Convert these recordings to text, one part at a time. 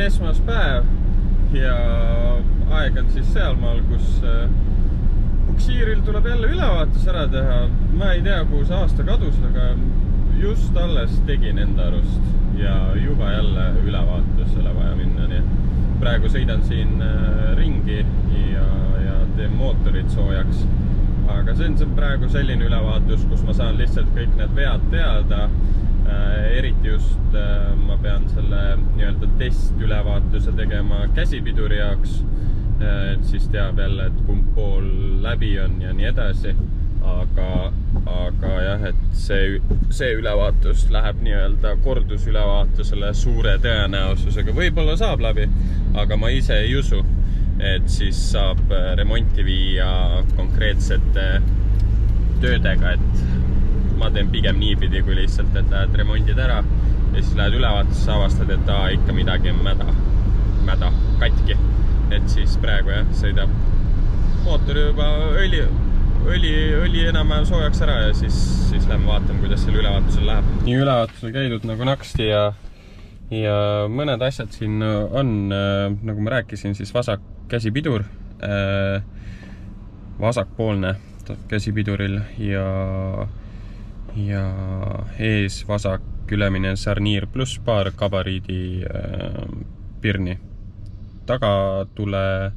esmaspäev ja aeg on siis sealmaal, kus Puksiiril tuleb jälle ülevaatus ära teha. Ma ei tea, kuhu see aasta kadus, aga just alles tegin enda arust ja juba jälle ülevaatusele vaja minna. Nii. Praegu sõidan siin ringi ja teen mootorid soojaks. Aga see on praegu selline ülevaatus, kus ma saan lihtsalt kõik need vead teada. Eriti just ma pean selle nii-öelda testülevaatuse tegema käsipiduri jaoks, et siis teab jälle, et kumb pool läbi on ja nii edasi. Aga jah, et see ülevaatus läheb nii-öelda kordusülevaatusele suure tõenäosusega. Võib-olla saab läbi, aga ma ise ei usu, et siis saab remonti viia konkreetsete töödega, et ma teen pigem niipidi, kui lihtsalt, et lähed remondid ära ja siis lähed ülevaatusse, avastad, et ikka midagi on mäda, katki. Et siis praegu jah, sõidab mootor juba õli enam-vähem soojaks ära ja siis lähme vaatame, kuidas selle ülevaatusel läheb. Nii ülevaatusel käidud nagu naksti ja mõned asjad siin on, nagu ma rääkisin, siis vasak käsipidur, vasakpoolne käsipiduril ja ees vasak ülemine sarniir pluss paar gabariidi pirni. Tagatule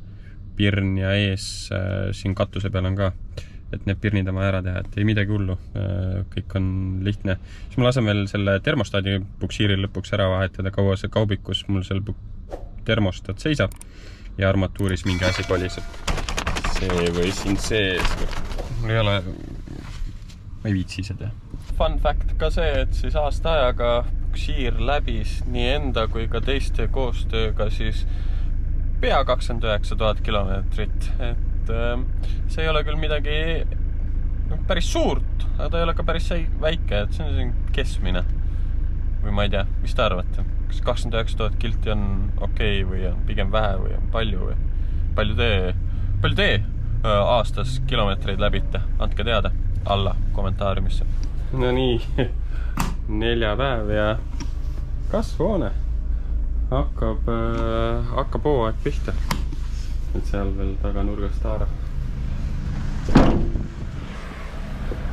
pirn ja ees siin katuse peal on ka, et need pirnid on vaja ära teha, et ei midagi hullu, kõik on lihtne. Siis ma lasen veel selle termostaadi Puksiiril lõpuks ära vahetada, kaua see kaubikus mul seal termostat seisab ja armatuuris mingi asi koliseb. See või siin sees. Mul ei ole, ma ei viitsi ise teha. Fun fact ka see, et siis aasta ajaga Puksiir läbis nii enda kui ka teiste koostööga siis pea 29 000 kilomeetrit. Et see ei ole küll midagi päris suurt, aga ta ei ole ka päris väike, et see on keskmine. Või ma ei tea, mis te arvate? Kas 29 000 kilti on okei või on pigem vähe või on palju? Või palju te aastas kilomeetreid läbite? Andke teada alla kommentaariumisse. No nii, 4 päev ja kasvuhoone hakkab hooaeg pihta. Et seal veel taganurgast haarab.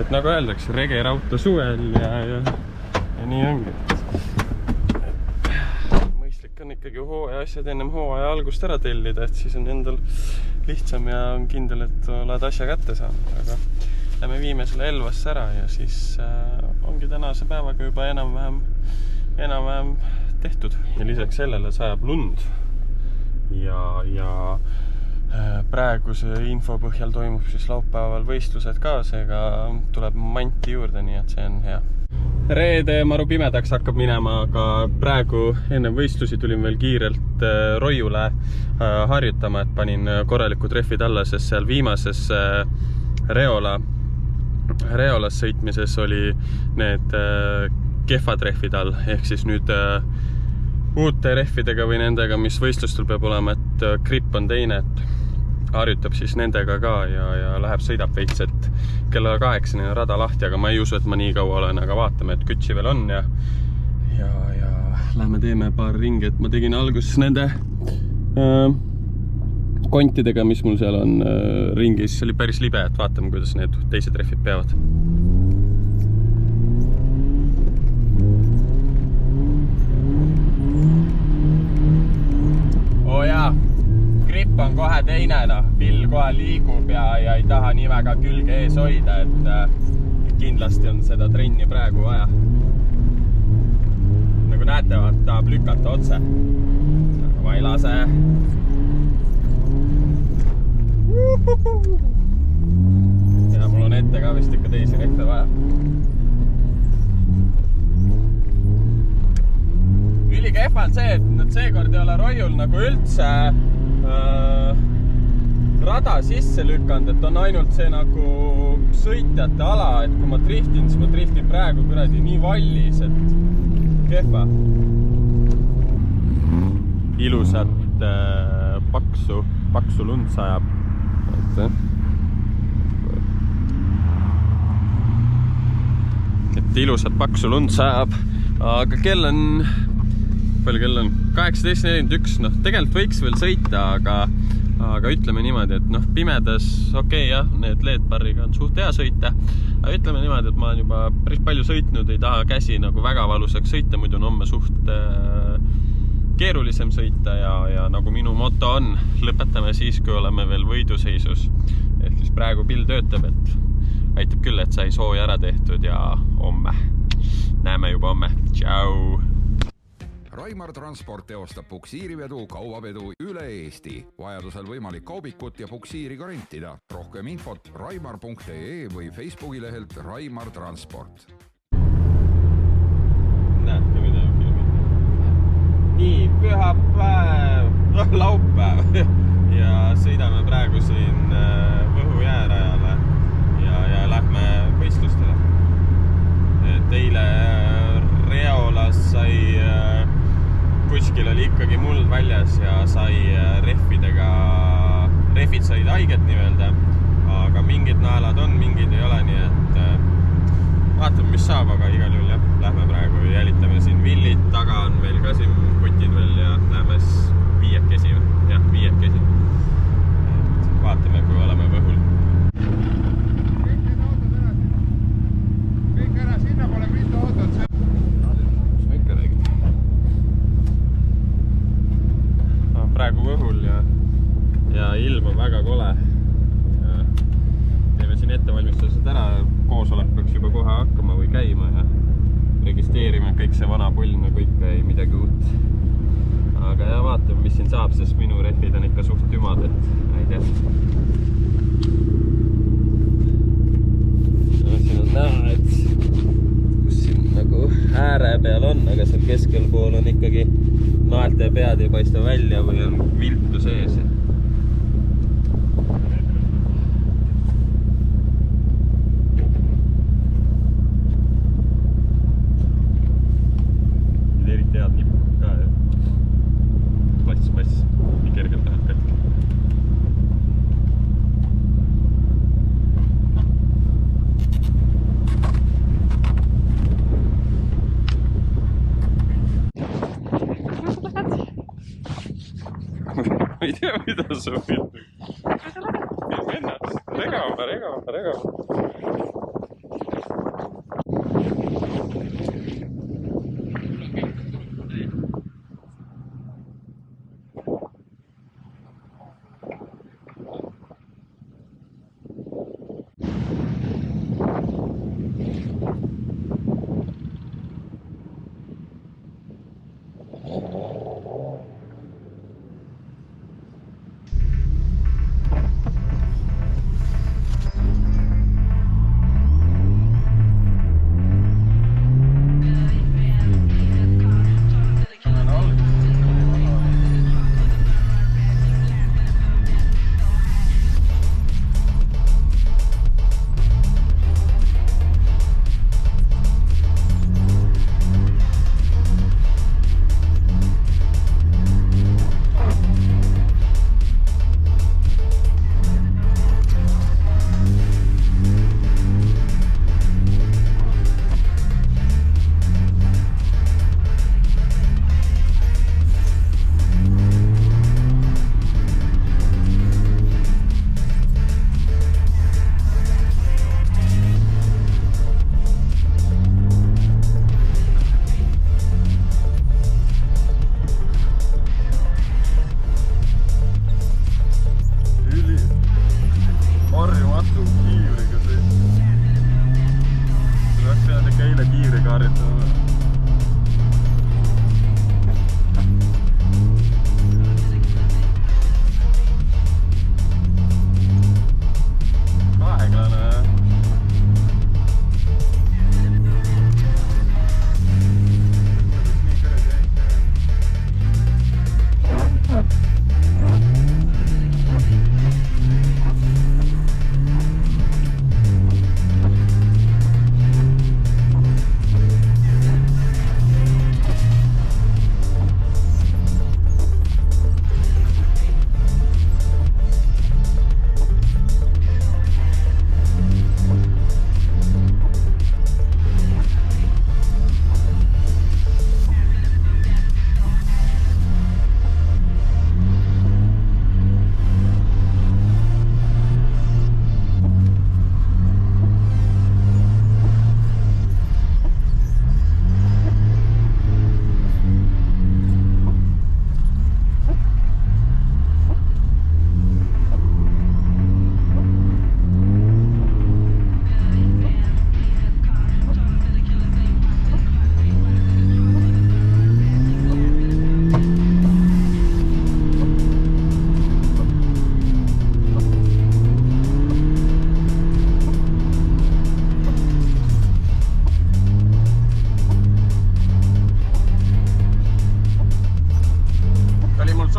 Et nagu öeldakse, regerauto suvel ja nii ongi. Mõistlik on ikkagi hooaja asjad ennem hooaja algust ära tellida, et siis on endal lihtsam ja on kindel, et oled asja kätte saanud. Aga lähme viime selle Elvasse ära ja siis ongi tänase päevaga juba enam-vähem tehtud. Ja lisaks sellele sajab lund ja praeguse info põhjal toimub siis laupäeval võistlused ka, seega tuleb manti juurde, nii et see on hea. Reede maru pimedaks hakkab minema, aga praegu enne võistlusi tulin veel kiirelt Roiule harjutama, et panin korralikud treffid alla, sest seal viimases Reolas sõitmises oli need kehvad treffid all, ehk siis nüüd uute rehvidega või nendega, mis võistlustel peab olema, et grip on teine, et harjutab siis nendega ka ja läheb sõidab veits, et kella 8 on rada lahti, aga ma ei usu, et ma nii kaua olen, aga vaatame, et kütsi veel on ja lähme teeme paar ringi, et ma tegin alguses nende kontidega, mis mul seal on ringis, see oli päris libe, et vaatame, kuidas need teised rehvid peavad. Jaa, grip on kohe teine, pill kohe liigub ja ei taha nii väga külge ees hoida, et kindlasti on seda trenni praegu vaja. Nagu näete, tahab lükata otse. Aga ma ei lase. Ja mul on ette ka vist ikka teisi rehve vaja. Ülikehva on see, et seekord ei ole Roiul nagu üldse rada sisse lükanud, et on ainult see nagu sõitjate ala, et kui ma driftin, siis ma driftin praegu kuradi nii vallis, et kehva. Ilusat paksu lund sajab. Et ilusat paksu lund sajab, aga kell on palju kell on? 18:41, noh, tegelikult võiks veel sõita, aga ütleme niimoodi, et noh, pimedas, okei, jah, need LED-barriga on suht hea sõita, aga ütleme niimoodi, et ma olen juba päris palju sõitnud, ei taha käsi nagu väga valusaks sõita, muidu on homme suht keerulisem sõita ja nagu minu moto on, lõpetame siis, kui oleme veel võiduseisus. Ehk siis praegu pill töötab, et aitab küll, et sai sooja ära tehtud ja homme. Näeme juba homme. Tšau! Raimar Transport teostab puksiirivedu, kaubavedu üle Eesti. Vajadusel võimalik kaubikut ja puksiiri ka rentida. Rohkem infot raimar.ee või Facebooki lehelt Raimar Transport. Näete, mida on filmid? Nii, pühapäev, laupäev ja sõidame praegu siin Võhu jäärajale ja lähme võistlustele. Eile Reolas sai kuskil oli ikkagi muld väljas ja sai rehvid said haiget nii-öelda, aga mingid naelad on, mingid ei ole, nii et vaatame, mis saab, aga igal juhul jah, lähme praegu ja jälitame siin villid, taga on meil ka siin putid veel ja lähme viiekesi. Et vaatame, kui oleme Võhul. Kõik ära, sinna pole mitu autot. Praegu Võhul ja ilm on väga kole. Teeme siin ettevalmistused ära, koosolek peaks juba kohe hakkama või käima ja registreerime kõik see vana pull, nagu ikka ei midagi uut. Aga ja vaatame, mis siin saab, sest minu rehvid on ikka suht tümad, et ei tea. Siin on näha, et kus siin nagu ääre peal on, aga seal keskel pool on ikkagi naelte pead ei paista välja või on viltu sees. Eriti head nipud ka ja plats, nii kergelt läheb katki. Ma ei tea, mida sa võid. Ennast, regama.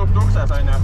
juht ukses, on ju?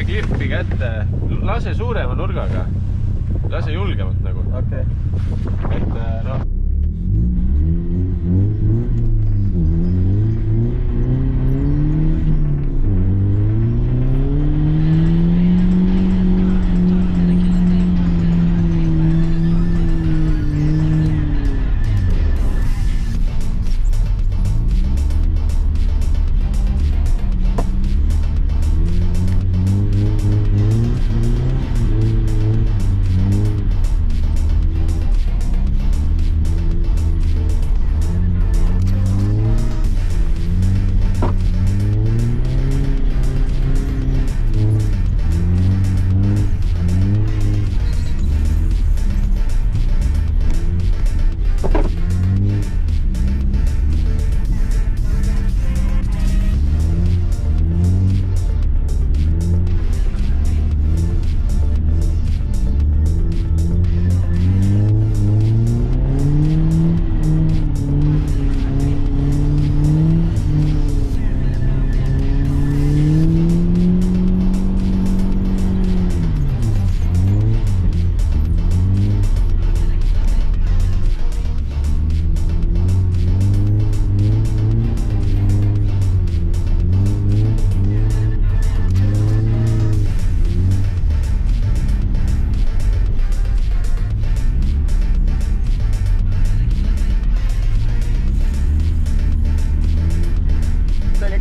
Klippi kätte, lase suurema nurgaga, lase julgemalt nagu. Okei. Et noh.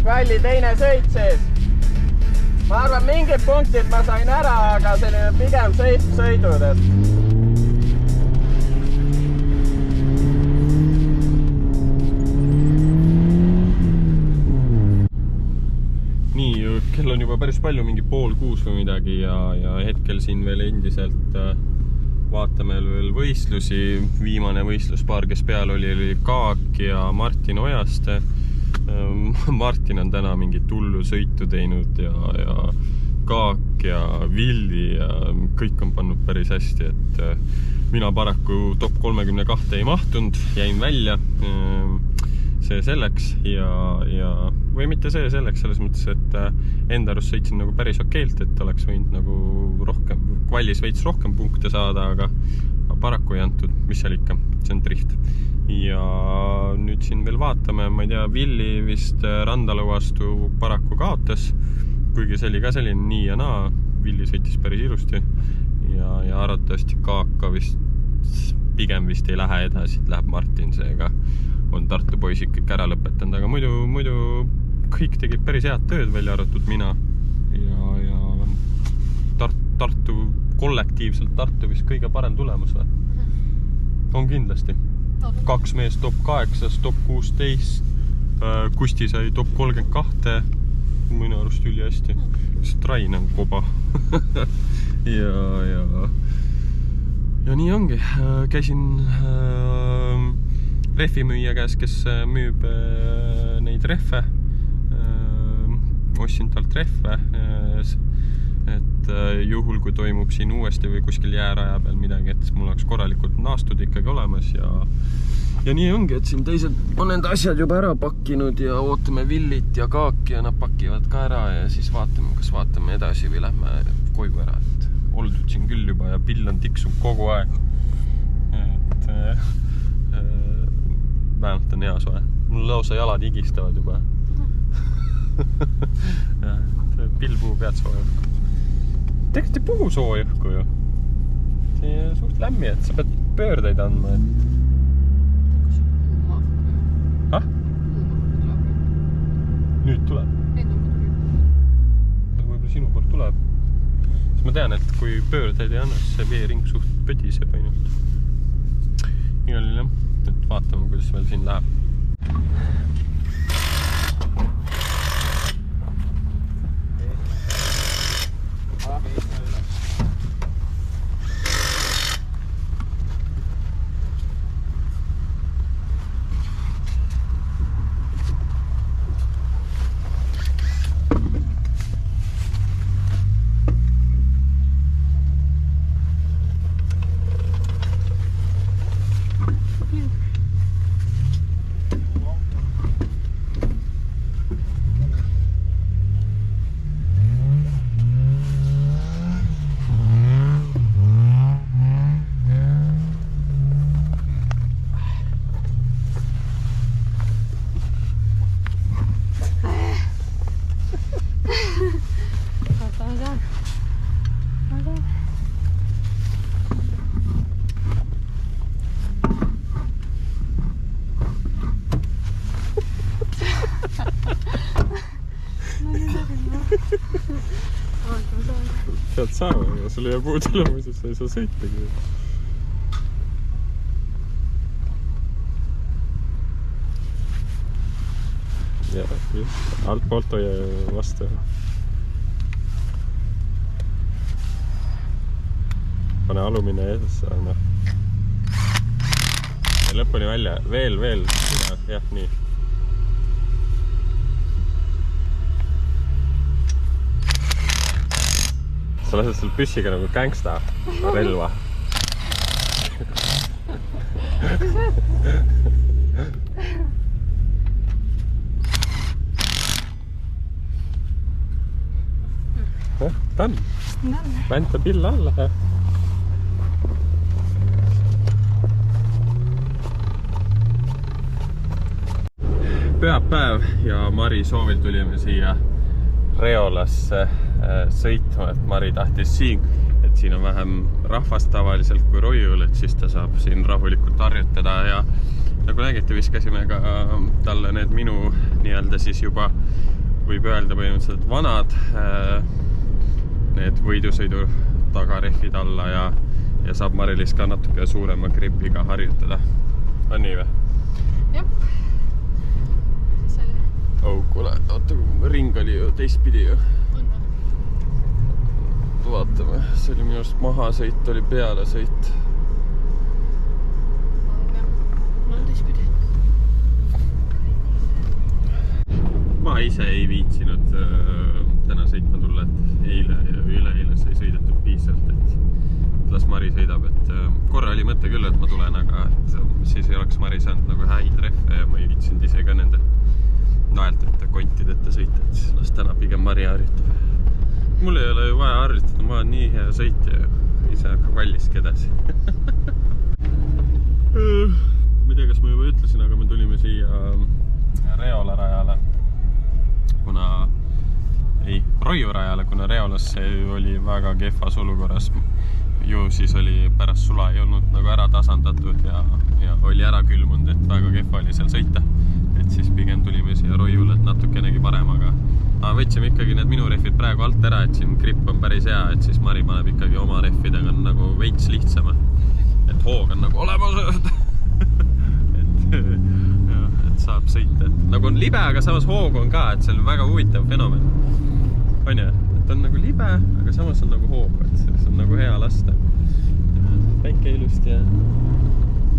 Kvalli teine sõit sees. Ma arvan, mingid punktid ma sain ära, aga selline pigem sõidud. Nii, kell on juba päris palju, mingi 5:30 või midagi ja hetkel siin veel endiselt vaatame veel võistlusi. Viimane võistluspaar, kes peal oli Kaak ja Martin Ojaste. Martin on täna mingit hullu sõitu teinud ja Kaak ja Villi ja kõik on pannud päris hästi, et mina paraku top 32 ei mahtunud, jäin välja. See selleks või mitte see selleks, selles mõttes, et enda arust sõitsin nagu päris okeilt, et oleks võinud nagu rohkem, kvallis veits rohkem punkte saada, aga paraku ei antud, mis seal ikka, see on drift. Ja nüüd siin veel vaatame, ma ei tea, Villi vist Randalu vastu paraku kaotas, kuigi see oli ka selline nii ja naa, Villi sõitis päris ilusti ja arvatavasti Kaaka vist pigem vist ei lähe edasi, et läheb Martin, seega on Tartu poisid kõik ära lõpetanud, aga muidu kõik tegid päris head tööd, välja arvatud mina ja Tartu kollektiivselt Tartu vist kõige parem tulemus või? On kindlasti. 2 mees top 8, top 16, Kusti sai top 32, minu arust üli hästi. Strain on koba. ja nii ongi. Käisin rehvimüüja käes, kes müüb neid rehve. Ostsin talt rehve, et juhul, kui toimub siin uuesti või kuskil jäärajal peal midagi, et mul oleks korralikult naastud ikkagi olemas ja nii ongi, et siin teised on need asjad juba ära pakkinud ja ootame Villit ja Kaaki ja nad pakivad ka ära ja siis vaatame, kas vaatame edasi või lähme koju ära, et oldud siin küll juba ja pill on tiksub kogu aeg. Et vähemalt on hea soe. Mul lausa jalad higistavad juba. Ja, et pill puhub head soojõhku. Tegelikult ei puhu soojõhku ju. See on suht lämmi, et sa pead pöördeid andma, et... Ah? Nüüd tuleb. Võib-olla sinu poolt tuleb. Sest ma tean, et kui pöördeid ei anna, siis see veering suht pödiseb ainult. Igal jah, et vaatame, kuidas veel siin läheb. Pead saama, aga sul ei jää puudele muuseas, sa ei saa sõitagi. Ja, just. Alt poolt hoia vastu. Pane alumine eesesse, noh. Ja lõpuni välja. Veel. Jah, nii. Sa lased seal püssiga nagu gangsta relva. Tan. Vänta pill alla. Pühapäev ja Mari soovil tulime siia Reolasse sõitma, et Mari tahtis siin, et siin on vähem rahvast tavaliselt kui Roiul, et siis ta saab siin rahulikult harjutada ja nagu nägite, viskasime ka talle need minu nii-öelda siis juba võib öelda põhimõtteliselt vanad need võidusõidu tagarehvid alla ja saab Marilis ka natuke suurema gripiga harjutada. On nii või? Jep. Oh, kuule, oota, ring oli ju teistpidi ju. Vaatame, see oli minu arust mahasõit, oli peale sõit. No teistpidi. Ma ise ei viitsinud täna sõitma tulla, et eile ja üleeile sai sõidetud piisavalt, et las Mari sõidab, et korra oli mõte küll, et ma tulen, aga et siis ei oleks Mari saanud nagu häid rehve ja ma ei viitsinud ise ka nende naeltete kontideta sõita, et siis las täna pigem Mari harjutab. Mul ei ole ju vaja harjutada, ma olen nii hea sõitja ja ise hakkab valliski edasi. Ma ei tea, kas ma juba ütlesin, aga me tulime siia Reola rajale, Roiu rajale, kuna Reolas see oli väga kehvas olukorras. Ju siis oli pärast sula ei olnud nagu ära tasandatud ja oli ära külmunud, et väga kehva oli seal sõita. Et siis pigem tulime siia Roiule, et natukenegi parem, aga võtsime ikkagi need minu rehvid praegu alt ära, et siin gripp on päris hea, et siis Mari paneb ikkagi oma rehvidega nagu veits lihtsama. Et hoog on nagu olemas. et saab sõita. Et nagu on libe, aga samas hoog on ka, et see on väga huvitav fenomen. On ju? ta on nagu libe, aga samas on nagu hoog, et selles on nagu hea lasta. Päike ilusti ja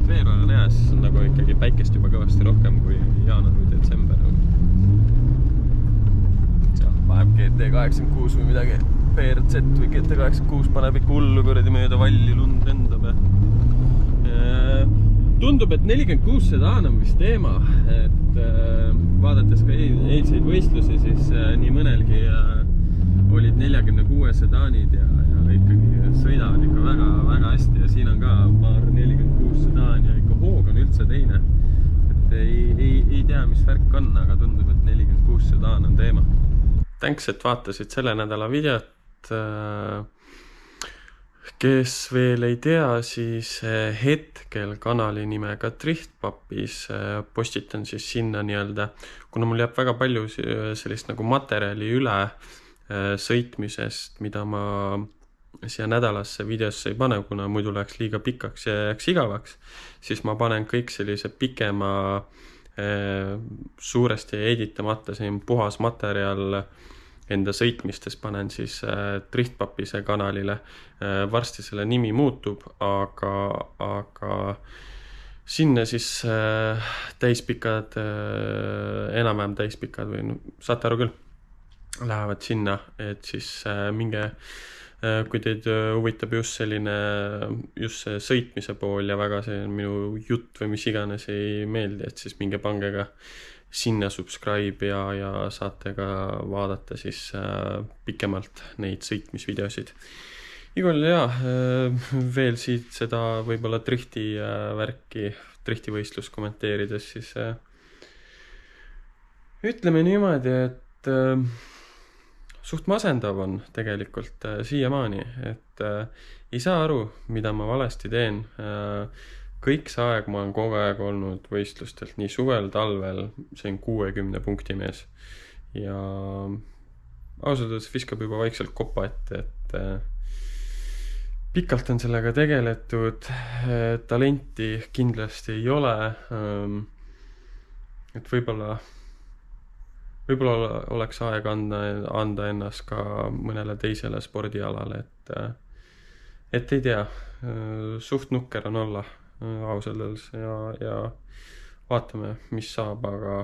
veebruar on hea, siis on nagu ikkagi päikest juba kõvasti rohkem kui jaanuar või detsember. Seal paneb GT86 või midagi, PRZ või GT86 paneb ikka hullu kuradi mööda valli lund lendab. Tundub, et 46 sedaan on vist teema, et vaadates ka eilseid võistlusi, siis nii mõnelgi olid 46 sedaanid ja ikkagi sõidavad ikka väga hästi ja siin on ka paar 46 sedaan ja ikka hoog on üldse teine. Et ei tea, mis värk on, aga tundub, et 46 sedaan on teema. Thanks, et vaatasid selle nädala videot. Kes veel ei tea, siis hetkel kanali nimega Driftpapis postitan siis sinna nii-öelda, kuna mul jääb väga palju sellist nagu materjali üle sõitmisest, mida ma siia nädalasse videosse ei pane, kuna muidu läheks liiga pikaks ja jääks igavaks, siis ma panen kõik sellise pikema, suuresti editamata, siin puhas materjal enda sõitmistes panen siis Driftpapise kanalile. Varsti selle nimi muutub, aga sinna siis täispikad, enam-vähem täispikad või saate aru küll, lähevad sinna, et siis minge, kui teid huvitab just see sõitmise pool ja väga see minu jutt või mis iganes ei meeldi, et siis minge pange ka sinna subscribe ja saate ka vaadata siis pikemalt neid sõitmisvideosid. Igal veel siit seda võib-olla drifti värki, driftivõistlus kommenteerides, siis ütleme niimoodi, et suht masendav on tegelikult siiamaani, et ei saa aru, mida ma valesti teen. Kõik see aeg ma olen kogu aeg olnud võistlustelt, nii suvel, talvel, see on 60 punkti mees. Ja ausalt öeldes viskab juba vaikselt kopa ette, et pikalt on sellega tegeletud, talenti kindlasti ei ole, et võib-olla oleks aeg anda ennast ka mõnele teisele spordialale, et ei tea, suht nukker on olla ausalt ja vaatame, mis saab, aga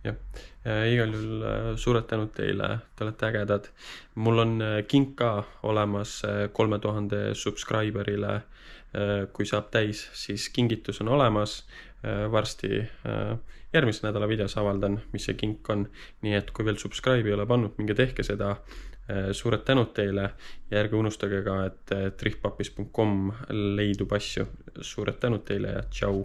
jah, igal juhul suured tänud teile, te olete ägedad. Mul on kink ka olemas 3000 subscriberile, kui saab täis, siis kingitus on olemas. Varsti järgmise nädala videos avaldan, mis see kink on. Nii et kui veel subscribe ei ole pannud, minge tehke seda. Suured tänud teile ja ärge unustage ka, et driftpapis.com leidub asju. Suured tänud teile ja tšau!